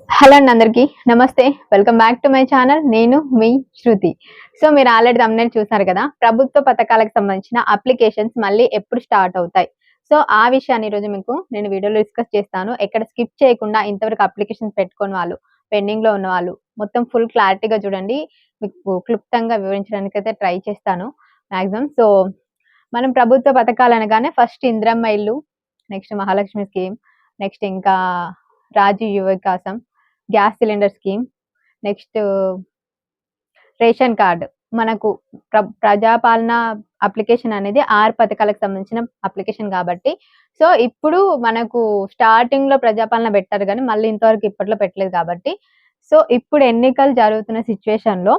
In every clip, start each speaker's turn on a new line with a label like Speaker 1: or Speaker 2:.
Speaker 1: Hello అండి అందరికి నమస్తే. Welcome back to my channel. నేను మీ శృతి. సో మీరు ఆల్రెడీ థంబ్‌నెయిల్ చూసారు కదా! ప్రభుత్వ పథకాలకు సంబంధించిన అప్లికేషన్స్ మళ్ళీ ఎప్పుడు స్టార్ట్ అవుతాయి. సో ఆ విషయాన్ని ఈరోజు మీకు నేను వీడియోలో డిస్కస్ చేస్తాను. ఎక్కడ స్కిప్ చేయకుండా ఇంతవరకు అప్లికేషన్స్ పెట్టుకోని వాళ్ళు, పెండింగ్‌లో ఉన్నవాళ్ళు మొత్తం ఫుల్ క్లారిటీగా చూడండి. మీకు క్లుప్తంగా వివరించడానికైతే ట్రై చేస్తాను మాక్సిమం. సో మనం ప్రభుత్వ పథకాలు అనగానే ఫస్ట్ ఇందిరమ్మ ఇల్లు, నెక్స్ట్ మహాలక్ష్మి స్కీమ్, నెక్స్ట్ ఇంకా రాజీవ్ యువ వికాసం, gas cylinder scheme, next ration card. మనకు ప్రజాపాలన అప్లికేషన్ అనేది 6 పథకాలకు సంబంధించిన అప్లికేషన్ కాబట్టి, సో ఇప్పుడు మనకు స్టార్టింగ్‌లో ప్రజాపాలన పెట్టారు గానీ, మళ్ళీ ఇంతవరకు ఇప్పట్లో పెట్టలేదు కాబట్టి, సో ఇప్పుడు ఎన్నికలు జరుగుతున్న సిట్యుయేషన్‌లో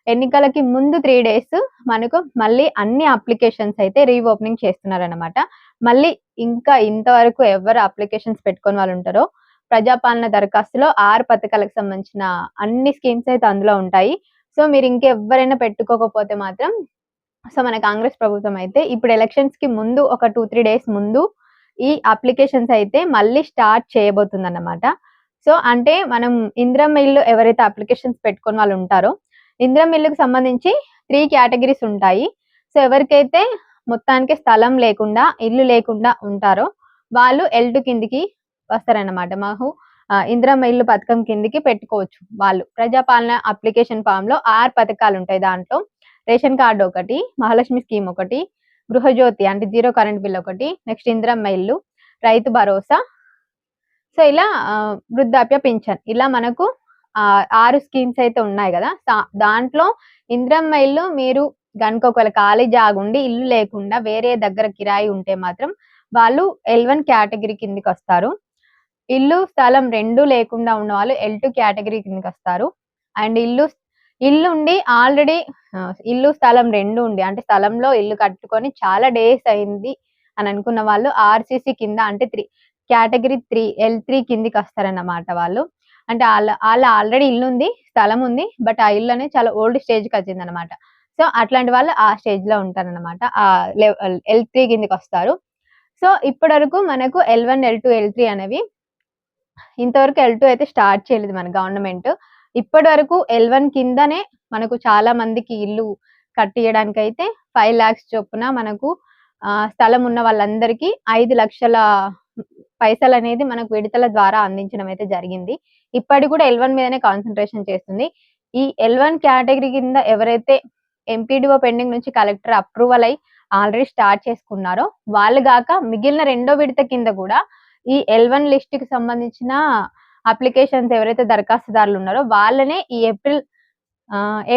Speaker 1: ఎన్నికలకి ముందు 3 డేస్ మనకు మళ్ళీ అన్ని అప్లికేషన్స్ అయితే రీఓపెనింగ్ చేస్తున్నారనమాట. మళ్ళీ ఇంకా ఇంతవరకు ఎవరు అప్లికేషన్స్ పెట్టుకొని వాళ్ళుంటారో, ప్రజాపాలన దరఖాస్తులో 6 పథకాలకు సంబంధించిన అన్ని స్కీమ్స్ అయితే అందులో ఉంటాయి. సో మీరు ఇంకెవ్వరైనా పెట్టుకోకపోతే మాత్రం సో మన కాంగ్రెస్ ప్రభుత్వం అయితే ఇప్పుడు ఎలక్షన్స్‌కి ముందు ఒక 2, 3 డేస్ ముందు ఈ అప్లికేషన్స్ అయితే మళ్ళీ స్టార్ట్ చేయబోతుందన్నమాట. సో అంటే మనం ఇందిరమ్మ ఇల్లు ఎవరైతే అప్లికేషన్స్ పెట్టుకొని వాళ్ళు ఉంటారో, ఇందిరమ్మ ఇల్లుకి సంబంధించి 3 కేటగరీస్ ఉంటాయి. సో ఎవరికైతే మొత్తానికి స్థలం లేకుండా, ఇల్లు లేకుండా ఉంటారో వాళ్ళు L2 కిందికి వస్తారన్నమాట. ఇందిరమ్మ ఇల్లు పథకం కిందికి పెట్టుకోవచ్చు వాళ్ళు. ప్రజాపాలన అప్లికేషన్ ఫామ్‌లో 6 పథకాలుంటాయి దాంట్లో. రేషన్ కార్డ్ ఒకటి, మహాలక్ష్మి స్కీమ్ ఒకటి, గృహజ్యోతి అంటే జీరో కరెంట్ బిల్ ఒకటి, నెక్స్ట్ ఇందిరమ్మ ఇల్లు, రైతు భరోసా, సో ఇలా వృద్ధాప్య పింఛన్ ఇలా మనకు 6 స్కీమ్స్ అయితే ఉన్నాయి గదా! దాంట్లో ఇందిరమ్మ ఇల్లు మీరు గనుక ఒకవేళ ఖాళీ జాగుండి ఇల్లు లేకుండా వేరే దగ్గర కిరాయి ఉంటే మాత్రం వాళ్ళు L1 కేటగరీ కిందకొస్తారు. ఇల్లు, స్థలం 2 లేకుండా ఉన్నవాళ్ళు L2 కేటగరీ కిందకొస్తారు. అండ్ ఇల్లుండి ఆల్రెడీ ఇల్లు, స్థలం 2 ఉండి అంటే స్థలంలో ఇల్లు కట్టుకొని చాలా డేస్ అయింది అని అనుకున్న వాళ్ళు ఆర్‌సీసీ కింద అంటే కేటగరీ 3 L3 కిందకొస్తారన్నమాట వాళ్ళు. అంటే ఆల్రెడీ ఇల్లుంది, స్థలం ఉంది. బట్ ఆ ఇల్లు అనేది చాలా ఓల్డ్ స్టేజ్‌కొచ్చిందన్నమాట. సో అట్లాంటి వాళ్ళు ఆ స్టేజ్‌లో ఉంటారన్నమాట. L3 కిందకొస్తారు. సో ఇప్పటి వరకు మనకు L1, L2, L3 అనేవి ఇంతవరకు L2 అయితే స్టార్ట్ చేయలేదు మన గవర్నమెంట్. ఇప్పటి వరకు L1 కిందనే మనకు చాలా మందికి ఇల్లు కట్టియడానికైతే 5,00,000 చొప్పున మనకు స్థలం ఉన్న వాళ్ళందరికీ 5,00,000 పైసలనేది మనకు విడతల ద్వారా అందించడం అయితే జరిగింది. ఇప్పటికి కూడా L1 మీదనే కాన్సంట్రేషన్ చేస్తుంది. ఈ L1 కేటగరీ కింద ఎవరైతే ఎంపీడీఓ పెండింగ్ నుంచి కలెక్టర్ అప్రూవల్ అయ్యి ఆల్రెడీ స్టార్ట్ చేసుకున్నారో వాళ్ళు గాక మిగిలిన రెండో విడత కింద కూడా ఈ L1 లిస్ట్‌కి సంబంధించిన అప్లికేషన్స్ ఎవరైతే దరఖాస్తుదారులు ఉన్నారో వాళ్ళనే ఈ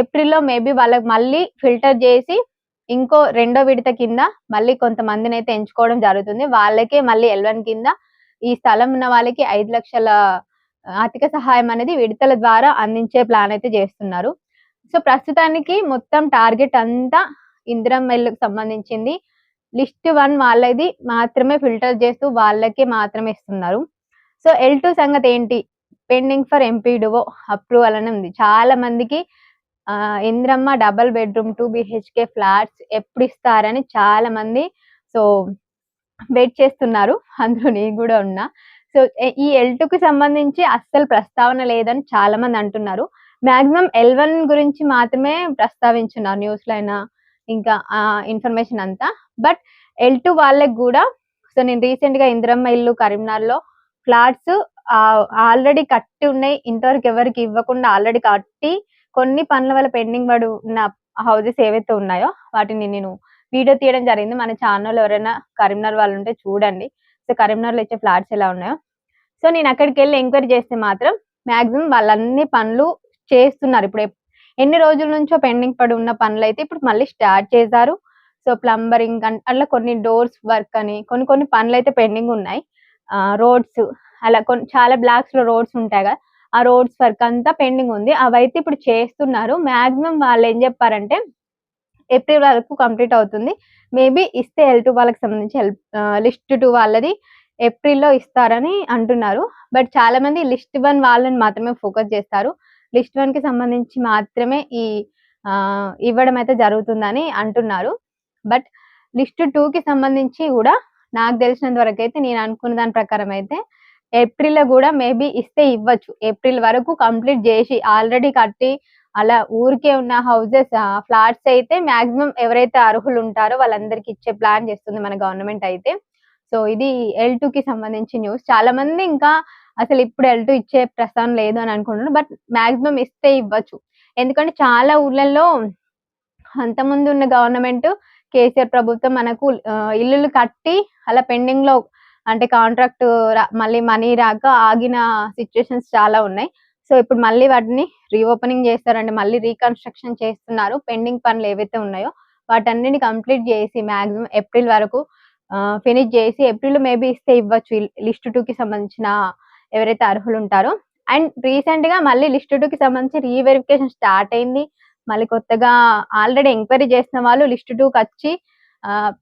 Speaker 1: ఏప్రిల్‌లో మేబీ వాళ్ళకి మళ్ళీ ఫిల్టర్ చేసి ఇంకో రెండో విడత కింద మళ్ళీ కొంతమందినైతే ఎంచుకోవడం జరుగుతుంది. వాళ్ళకే మళ్ళీ L1 కింద ఈ స్థలం ఉన్న వాళ్ళకి 5,00,000 ఆర్థిక సహాయం అనేది విడతల ద్వారా అందించే ప్లాన్ అయితే చేస్తున్నారు. సో ప్రస్తుతానికి మొత్తం టార్గెట్ అంతా ఇందిరమ్మ ఇల్లుకి సంబంధించింది. లిస్ట్ 1 వాళ్ళది మాత్రమే ఫిల్టర్ చేస్తూ వాళ్ళకే మాత్రమే ఇస్తున్నారు. సో L2 సంగతేంటి? పెండింగ్ ఫర్ ఎంపీడీఓ అప్రూవల్ అని ఉంది. చాలా మందికి Indiramma double bedroom 2 BHK flats ఎప్పుడిస్తారని చాలా మంది సో వెయిట్ చేస్తున్నారు. అందులో నేను గూడా ఉన్నా. సో ఈ L2కి సంబంధించి అస్సలు ప్రస్తావన లేదని చాలా మంది అంటున్నారు. మాక్సిమం L1 గురించి మాత్రమే ప్రస్తావించున్నారు న్యూస్‌లో అయినా, ఇంకా ఇన్ఫర్మేషన్ అంతా. బట్ L2 వాళ్ళకి గూడా సో నేను రీసెంట్‌గా ఇందిరమ్మ ఇల్లు కరీంనగర్‌లో ఫ్లాట్స్ ఆల్రెడీ కట్టి ఉన్నాయి. ఇంతవరకు ఎవరికీ ఇవ్వకుండా ఆల్రెడీ కట్టి కొన్ని పనుల వల్ల పెండింగ్ పడి ఉన్న హౌసెస్ ఏవైతే ఉన్నాయో వాటిని నేను వీడియో తీయడం జరిగింది. మన ఛానెల్‌లో ఎవరైనా కరీంనగర్ వాళ్ళు ఉంటే చూడండి. సో కరీంనగర్‌లో ఇచ్చే ఫ్లాట్స్ ఎలా ఉన్నాయో. సో నేను అక్కడికెళ్ళి ఎంక్వైరీ చేస్తే మాత్రం మాక్సిమం వాళ్ళన్ని పనులు చేస్తున్నారు. ఇప్పుడు ఎన్ని రోజుల నుంచో పెండింగ్ పడి ఉన్న పనులైతే ఇప్పుడు మళ్ళీ స్టార్ట్ చేశారు. సో ప్లంబరింగ్ అట్లా కొన్ని డోర్స్ వర్క్ అని కొన్ని పనులైతే పెండింగ్ ఉన్నాయి. రోడ్స్ అలా చాలా బ్లాక్స్‌లో రోడ్స్ ఉంటాయి గదా! ఆ రోడ్స్ వర్క్ అంతా పెండింగ్ ఉంది. అవైతే ఇప్పుడు చేస్తున్నారు. మాక్సిమం వాళ్ళేం చెప్పారంటే ఏప్రిల్ వరకు కంప్లీట్ అవుతుంది. మేబీ ఇస్తే L2 వాళ్ళకి సంబంధించి లిస్ట్ 2 వాళ్ళది ఏప్రిల్‌లో ఇస్తారని అంటున్నారు. బట్ చాలా మంది లిస్ట్ 1 వాళ్ళని మాత్రమే ఫోకస్ చేస్తారు. లిస్ట్ 1కి సంబంధించి మాత్రమే ఇవ్వడం అయితే జరుగుతుందని అంటున్నారు. బట్ లిస్ట్ 2కి సంబంధించి గూడా నాకు తెలిసినంత వరకైతే నేను అనుకున్న దాని ప్రకారం అయితే ఏప్రిల్‌లో గూడా మేబీ ఇస్తే ఇవ్వచ్చు. ఏప్రిల్ వరకు కంప్లీట్ జేసి ఆల్రెడీ కట్టి అలా ఊరికే ఉన్న హౌసెస్ ఫ్లాట్స్ అయితే మాక్సిమం ఎవరైతే అర్హులుంటారో వాళ్ళందరికి ఇచ్చే ప్లాన్ చేస్తుంది మన గవర్నమెంట్ అయితే. సో, ఇది ఎల్2కి సంబంధించి న్యూస్. చాలామంది ఇంకా అసలిప్పుడు ఎల్2 ఇచ్చే ప్రస్తావన లేదు అని అనుకుంటున్నారు. బట్ మాక్సిమం ఇస్తే ఇవ్వచ్చు. ఎందుకంటే చాలా ఊర్లల్లో అంతకుముందున్న గవర్నమెంట్ కేసీఆర్ ప్రభుత్వం మనకు ఇల్లులు కట్టి అలా పెండింగ్‌లో అంటే కాంట్రాక్ట్ మళ్ళీ మనీ రాక ఆగిన సిట్యుయేషన్స్ చాలా ఉన్నాయి. సో, ఇప్పుడు మళ్ళీ వాటిని రీఓపెనింగ్ చేస్తారండి. మళ్ళీ రీకన్‌స్ట్రక్షన్ చేస్తున్నారు. పెండింగ్ పనులు ఏవైతే ఉన్నాయో వాటన్నిటిని కంప్లీట్ చేసి మాక్సిమం ఏప్రిల్ వరకు ఫినిష్ చేసి ఏప్రిల్‌లో మేబీ ఇస్తే ఇవ్వచ్చు. లిస్ట్ 2కి సంబంధించిన ఎవరైతే అర్హులుంటారో. అండ్ రీసెంట్‌గా మళ్ళీ లిస్ట్ 2కి సంబంధించి రీవెరిఫికేషన్ స్టార్ట్ అయింది. మళ్ళీ కొత్తగా ఆల్రెడీ ఎంక్వైరీ చేసిన వాళ్ళు లిస్ట్ 2కొచ్చి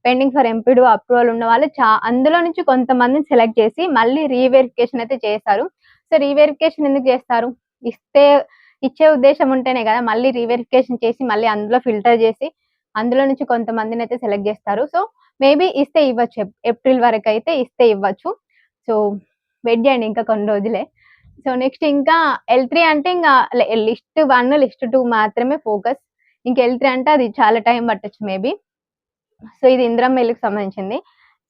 Speaker 1: పెండింగ్ ఫర్ ఎంపీడీ అప్రూవల్ ఉన్న వాళ్ళు అందులో నుంచి కొంతమందిని సెలెక్ట్ చేసి మళ్ళీ రీవెరిఫికేషన్ అయితే చేశారు. సో, రీవెరిఫికేషన్ ఎందుకు చేస్తారు? ఇస్తే ఇచ్చే ఉద్దేశ్యం ఉంటేనే కదా! మళ్ళీ రీవెరిఫికేషన్ చేసి మళ్ళీ అందులో ఫిల్టర్ చేసి అందులో నుంచి కొంతమందినైతే సెలెక్ట్ చేస్తారు. సో, మేబీ ఇస్తే ఇవ్వచ్చు. ఏప్రిల్ వరకైతే ఇస్తే ఇవ్వచ్చు. సో, వెయిట్ చేయండి ఇంకా కొన్ని రోజులే. సో, నెక్స్ట్ ఇంకా ఎల్3 అంటే ఇంగా లిస్ట్ 1, లిస్ట్ 2 మాత్రమే ఫోకస్. ఇంక ఎల్3 అంటే అది చాలా టైం పట్టొచ్చు మేబీ. సో, ఇది ఇందిరమ్మ ఇల్లుకి సంబంధించింది.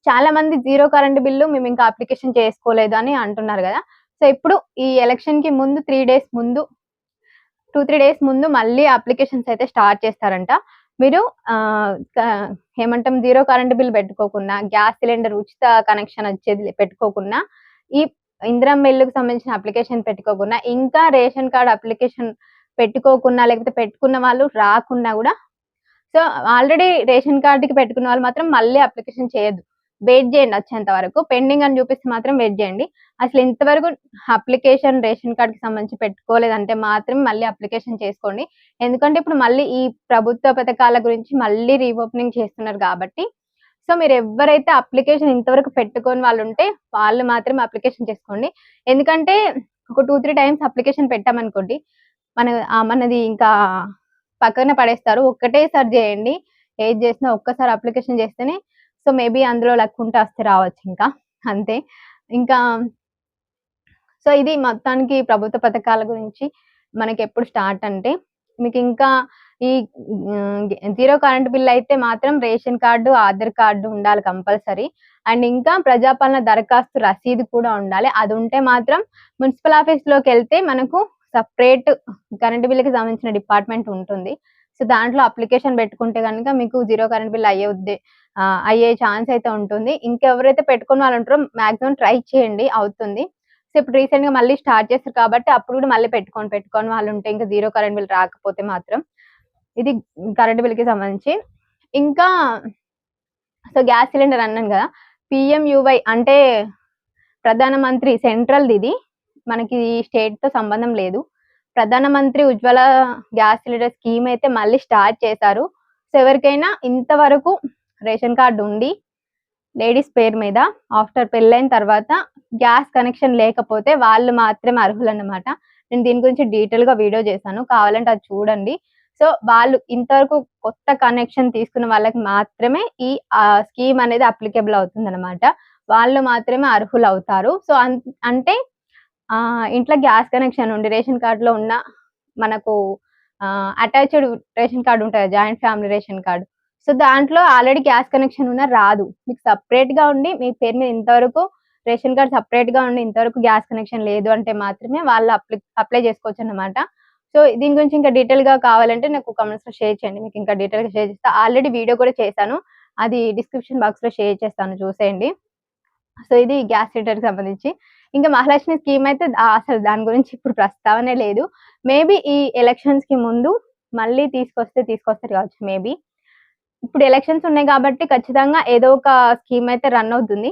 Speaker 1: చాలా మంది జీరో కరెంట్ బిల్లు మేమింకా అప్లికేషన్ చేసుకోలేదు అని అంటున్నారు గదా! సో, ఇప్పుడు ఈ ఎలక్షన్‌కి ముందు 3 డేస్ ముందు 2, 3 డేస్ ముందు మళ్ళీ అప్లికేషన్స్ అయితే స్టార్ట్ చేస్తారంట. మీరు ఆహ్, క ఏమంటాం జీరో కరెంట్ బిల్ పెట్టుకోకున్నా, గ్యాస్ సిలిండర్ ఉచిత కనెక్షన్ వచ్చేది పెట్టుకోకున్నా, ఈ ఇందిరమ్మ ఇల్లుకి సంబంధించిన అప్లికేషన్ పెట్టుకోకున్నా, ఇంకా రేషన్ కార్డ్ అప్లికేషన్ పెట్టుకోకున్నా, లేకపోతే పెట్టుకున్న వాళ్ళు రాకున్నా గూడా సో, ఆల్రెడీ రేషన్ కార్డ్‌కి పెట్టుకున్న వాళ్ళు మాత్రం మళ్ళీ అప్లికేషన్ చేయొద్దు. వెయిట్ చేయండి వచ్చేంత వరకు. పెండింగ్ అని చూపిస్తే మాత్రం వెయిట్ చేయండి. అసలు ఇంతవరకు అప్లికేషన్ రేషన్ కార్డ్‌కి సంబంధించి పెట్టుకోలేదంటే మాత్రం మళ్ళీ అప్లికేషన్ చేసుకోండి. ఎందుకంటే ఇప్పుడు మళ్ళీ ఈ ప్రభుత్వ పథకాల గురించి మళ్ళీ రీఓపెనింగ్ చేస్తున్నారు కాబట్టి, సో, మీరెవ్వరైతే అప్లికేషన్ ఇంతవరకు పెట్టుకోని వాళ్ళుంటే వాళ్ళు మాత్రమే అప్లికేషన్ చేసుకోండి. ఎందుకంటే ఒక 2, 3 టైమ్స్ అప్లికేషన్ పెట్టామనుకోండి, మనది ఇంకా పక్కన పడేస్తారు. ఒక్కటేసారి జేయండి. ఏది జేసినా ఒక్కసారి అప్లికేషన్ జేస్తేనే సో, మేబీ అందులో లక్ ఉంటే వస్తే రావచ్చింకా. అంతే. ఇంకా సో, ఇది మొత్తానికి ప్రభుత్వ పథకాల గురించి మనకెప్పుడు స్టార్ట్ అంటే, మీకింకా ఈ జీరో కరెంట్ బిల్ అయితే మాత్రం రేషన్ కార్డు, ఆధార్ కార్డు ఉండాలి కంపల్సరీ. అండ్ ఇంకా ప్రజాపాలన దరఖాస్తు రసీదు కూడా ఉండాలి. అదుంటే మాత్రం మున్సిపల్ ఆఫీస్‌లోకెళ్తే మనకు సెపరేట్ కరెంట్ బిల్‌కి సంబంధించిన డిపార్ట్‌మెంట్ ఉంటుంది. సో, దాంట్లో అప్లికేషన్ పెట్టుకుంటే గనుక మీకు జీరో కరెంట్ బిల్ అయ్యే ఛాన్స్ అయితే ఉంటుంది. ఇంకెవరైతే పెట్టుకున్న వాళ్ళుంటారో మాక్సిమం ట్రై చేయండి అవుతుంది. సో, ఇప్పుడు రీసెంట్‌గా మళ్ళీ స్టార్ట్ చేసారు కాబట్టి అప్పుడు కూడా మళ్ళీ పెట్టుకోని వాళ్ళుంటే ఇంకా జీరో కరెంట్ బిల్ రాకపోతే మాత్రం. ఇది కరెంట్ బిల్‌కి సంబంధించి. ఇంకా సో, గ్యాస్ సిలిండర్ అన్నాను గదా! పీఎంయూవై అంటే ప్రధానమంత్రి సెంట్రల్‌దిది. మనకి స్టేట్‌తో సంబంధం లేదు. ప్రధానమంత్రి ఉజ్వల గ్యాస్ సిలిండర్ స్కీమ్ అయితే మళ్ళీ స్టార్ట్ చేశారు. సో, ఎవరికైనా ఇంతవరకు రేషన్ కార్డ్ ఉండి లేడీస్ పేరు మీద ఆఫ్టర్ పెళ్లైన తర్వాత గ్యాస్ కనెక్షన్ లేకపోతే వాళ్ళు మాత్రమే అర్హులన్నమాట. నేను దీని గురించి డీటెయిల్‌గా వీడియో చేశాను. కావాలంటే అది చూడండి. సో, వాళ్ళు ఇంతవరకు కొత్త కనెక్షన్ తీసుకున్న వాళ్ళకి మాత్రమే ఈ స్కీమ్ అనేది అప్లికేబుల్ అవుతుందన్నమాట. వాళ్ళు మాత్రమే అర్హులవుతారు. సో, అంటే ఇంట్లో గ్యాస్ కనెక్షన్ ఉండి రేషన్ కార్డ్‌లో ఉన్న మనకు అటాచ్డ్ రేషన్ కార్డ్ ఉంటది. Joint family ration card. So, దాంట్లో ఆల్రెడీ గ్యాస్ కనెక్షన్ ఉన్నా రాదు. మీకు సెపరేట్‌గా ఉండి మీ పేరు మీద ఇంతవరకు రేషన్ కార్డ్ సెపరేట్‌గా ఉండి ఇంతవరకు గ్యాస్ కనెక్షన్ లేదు అంటే మాత్రమే వాళ్ళు అప్లై చేసుకోవచ్చన్నమాట. సో, దీని గురించి ఇంకా డీటెయిల్‌గా కావాలంటే నాకు కామెంట్స్‌లో షేర్ చేయండి. మీకు ఇంకా డీటెయిల్‌గా షేర్ చేస్తా. ఆల్రెడీ వీడియో కూడా చేశాను. అది డిస్క్రిప్షన్ బాక్స్‌లో షేర్ చేస్తాను చూసేయండి. సో, ఇది గ్యాస్ సిలిండర్‌కి సంబంధించి. ఇంకా మహాలక్ష్మి స్కీమ్ అయితే అసలు దాని గురించి ఇప్పుడు ప్రస్తావనే లేదు. మేబీ ఈ ఎలక్షన్స్‌కి ముందు మళ్ళీ తీసుకొస్తారు కావచ్చు మేబీ. ఇప్పుడు ఎలక్షన్స్ ఉన్నాయి కాబట్టి ఖచ్చితంగా ఏదో ఒక స్కీమ్ అయితే రన్ అవుతుంది.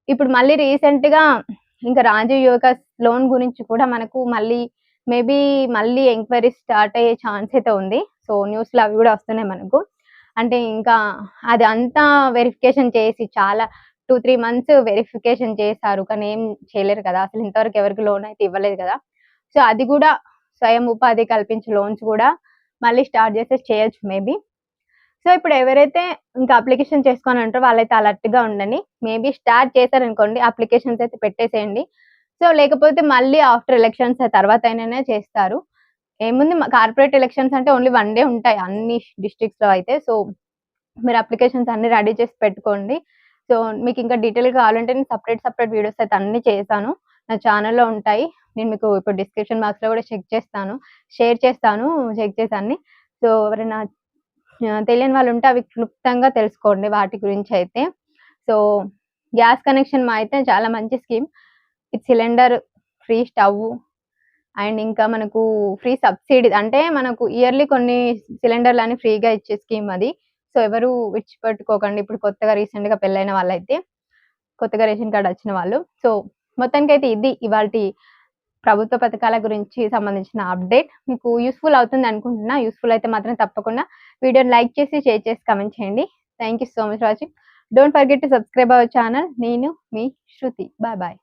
Speaker 1: ఇప్పుడు మళ్ళీ రీసెంట్‌గా ఇంకా రాజీవ్ యువక లోన్ గురించి కూడా మనకు మేబీ మళ్ళీ ఎంక్వైరీస్ స్టార్ట్ అయ్యే ఛాన్స్ అయితే ఉంది. సో, న్యూస్‌లో అవి కూడా వస్తున్నాయి మనకు. అంటే ఇంకా అది అంతా వెరిఫికేషన్ చేసి చాలా 2, 3 మంత్స్ వెరిఫికేషన్ చేశారు. కానీ ఏం చేయలేరు కదా! అసలు ఇంతవరకు ఎవరికి లోన్ అయితే ఇవ్వలేదు కదా! సో, అది కూడా స్వయం ఉపాధి కల్పించే లోన్స్ కూడా మళ్ళీ స్టార్ట్ చేయొచ్చు మేబీ. సో, ఇప్పుడు ఎవరైతే ఇంకా అప్లికేషన్ చేసుకోనంటారో వాళ్ళైతే అలర్ట్‌గా ఉండండి. మేబీ స్టార్ట్ చేశారనుకోండి అప్లికేషన్స్ అయితే పెట్టేసేయండి. సో, లేకపోతే మళ్ళీ ఆఫ్టర్ ఎలక్షన్స్ తర్వాతైననే చేస్తారు. ఏముంది కార్పొరేట్ ఎలక్షన్స్ అంటే ఓన్లీ 1 డే ఉంటాయి అన్ని డిస్ట్రిక్ట్స్‌లో అయితే. సో, మీరు అప్లికేషన్స్ అన్నీ రెడీ చేసి పెట్టుకోండి. సో, మీకింకా డీటెయిల్‌గా కావాలంటే నేను సెపరేట్ వీడియోస్ అయితే అన్నీ చేశాను. నా ఛానెల్‌లో ఉంటాయి. నేను మీకు ఇప్పుడు డిస్క్రిప్షన్ బాక్స్‌లో కూడా షేర్ చేస్తాను చెక్ చేసి అన్ని. సో, ఎవరైనా తెలియని వాళ్ళుంటే అవి క్లుప్తంగా తెలుసుకోండి వాటి గురించయితే. సో, గ్యాస్ కనెక్షన్ అయితే చాలా మంచి స్కీమ్. ఇది సిలిండర్, ఫ్రీ స్టవ్వు అండ్ ఇంకా మనకు ఫ్రీ సబ్సిడీ అంటే మనకు ఇయర్‌లీ కొన్ని సిలిండర్‌లని ఫ్రీగా ఇచ్చే స్కీమ్ అది. సో, ఎవరు విడిచిపెట్టుకోకండి. ఇప్పుడు కొత్తగా రీసెంట్‌గా పెళ్లైన వాళ్ళైతే, కొత్తగా రేషన్ కార్డ్ వచ్చిన వాళ్ళు. సో, మొత్తానికైతే ఇది ఇవాల్టి ప్రభుత్వ పథకాల గురించి సంబంధించిన అప్డేట్. మీకు యూజ్‌ఫుల్ అవుతుంది అనుకుంటున్నా. యూజ్‌ఫుల్ అయితే మాత్రం తప్పకుండా వీడియోని లైక్ చేసి, షేర్ చేసి, కామెంట్ చేయండి. Thank you so much for watching. Don't forget to subscribe our channel. నేను మీ శృతి. Bye bye.